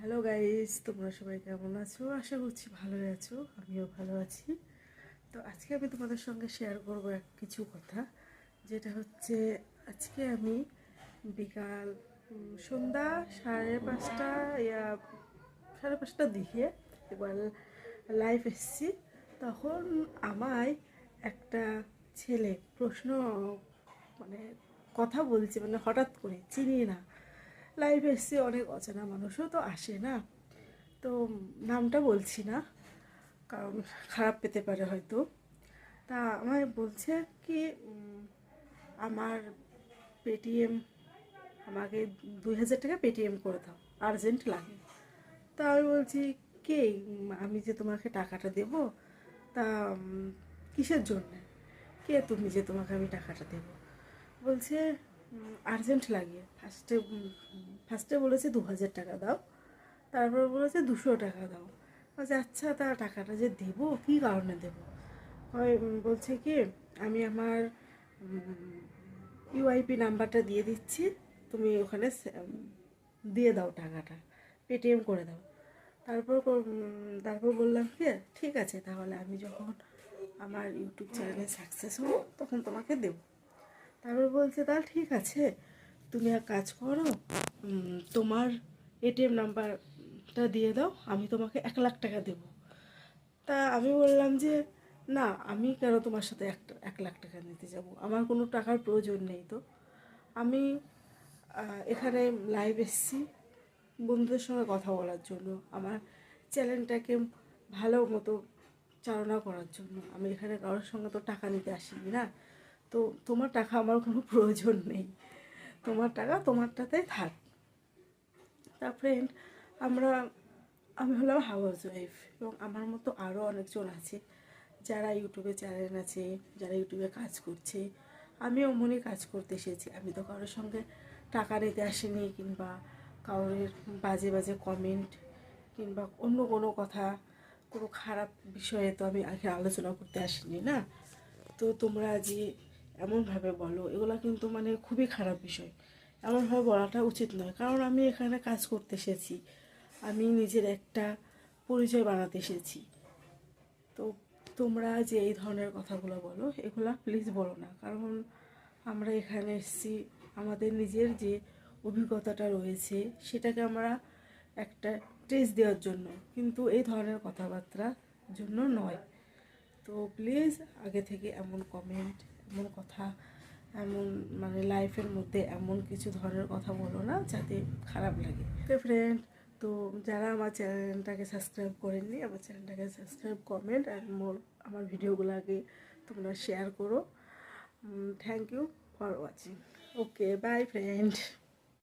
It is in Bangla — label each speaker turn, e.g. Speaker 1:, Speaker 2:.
Speaker 1: হ্যালো গাইস, তোমরা সবাই কেমন আছো? আশা করছি ভালোই আছো, আমিও ভালো আছি। তো আজকে আমি তোমাদের সঙ্গে শেয়ার করব কিছু কথা, যেটা হচ্ছে আজকে আমি বিকাল সন্ধ্যা 5:30 ইয়া 5:30টার দিকে একবার লাইভ এসেছি। তখন আমায় একটা ছেলে প্রশ্ন মানে কথা বলছে, মানে হঠাৎ করে চিনি না, লাইভ এসছি, অনেক অচেনা মানুষও তো আসে না, তো নামটা বলছি না কারণ খারাপ পেতে পারে হয়তো। তা আমায় বলছে কি আমার পেটিএম, আমাকে 2,000 টাকা পেটিএম করে দাও, আর্জেন্ট লাগে। তা আমি বলছি কে, আমি যে তোমাকে টাকাটা দেব, তা কিসের জন্যে, কে তুমি যে তোমাকে আমি টাকাটা দেব? বলছে আর্জেন্ট লাগে। ফার্স্টে বলেছে 2,000 টাকা দাও, তারপর বলেছে 200 টাকা দাও। বলছে আচ্ছা, তা টাকাটা যে দেবো কী কারণে দেবো? হয় বলছে কি আমি আমার ইউআইপি নাম্বারটা দিয়ে দিচ্ছি, তুমি ওখানে দিয়ে দাও টাকাটা, পেটিএম করে দাও। তারপর বললাম কি ঠিক আছে, তাহলে আমি যখন আমার ইউটিউব চ্যানেলে সাকসেস হবো তখন তোমাকে দেবো। তারপর বলছে তাহলে ঠিক আছে, তুমি এক কাজ করো, তোমার এটিএম নাম্বারটা দিয়ে দাও, আমি তোমাকে 1,00,000 টাকা দেবো। তা আমি বললাম যে না, আমি কেন তোমার সাথে 1,00,000 টাকা নিতে যাব, আমার কোনো টাকার প্রয়োজন নেই। তো আমি এখানে লাইভ এসেছি বন্ধুদের সঙ্গে কথা বলার জন্য, আমার চ্যানেলটাকে ভালো মতো চালনা করার জন্য। আমি এখানে কারোর সঙ্গে তো টাকা নিতে আসিনি না, তো তোমার টাকা আমার কোনো প্রয়োজন নেই, তোমার টাকা তোমারটাতেই থাক। তা ফ্রেন্ড, আমরা আমি হলাম হাউস ওয়াইফ, এবং আমার মতো আরও অনেকজন আছে যারা ইউটিউবে চ্যানেল আছে, যারা ইউটিউবে কাজ করছে। আমিও অমনি কাজ করতে এসেছি, আমি তো কারোর সঙ্গে টাকা নিতে আসিনি, কিংবা কারোর বাজে বাজে কমেন্ট কিংবা অন্য কোনো কথা, কোনো খারাপ বিষয়ে তো আমি আগে আলোচনা করতে আসিনি না। তো তোমরা যে এমনভাবে বলো, এগুলো কিন্তু মানে খুবই খারাপ বিষয়, এমনভাবে বলাটা উচিত নয়। কারণ আমি এখানে কাজ করতে এসেছি, আমি নিজের একটা পরিচয় বানাতে এসেছি। তো তোমরা যে এই ধরনের কথাগুলো বলো, এগুলো প্লিজ বলো না। কারণ আমরা এখানে এসেছি আমাদের নিজের যে অভিজ্ঞতাটা রয়েছে সেটাকে আমরা একটা টেস্ট দেওয়ার জন্য, কিন্তু এই ধরনের কথাবার্তার জন্য নয়। তো প্লিজ আগে থেকে এমন কমেন্ট, এমন কথা, এমন মানে লাইফের মধ্যে এমন কিছু ধরনের কথা বলো না যাতে খারাপ লাগে। তো ফ্রেন্ড, তো যারা আমার চ্যানেলটাকে সাবস্ক্রাইব করেননি, আমার চ্যানেলটাকে সাবস্ক্রাইব, কমেন্ট আর আমার ভিডিওগুলো আগে তোমরা শেয়ার করো। Thank you for watching. Okay, bye friend.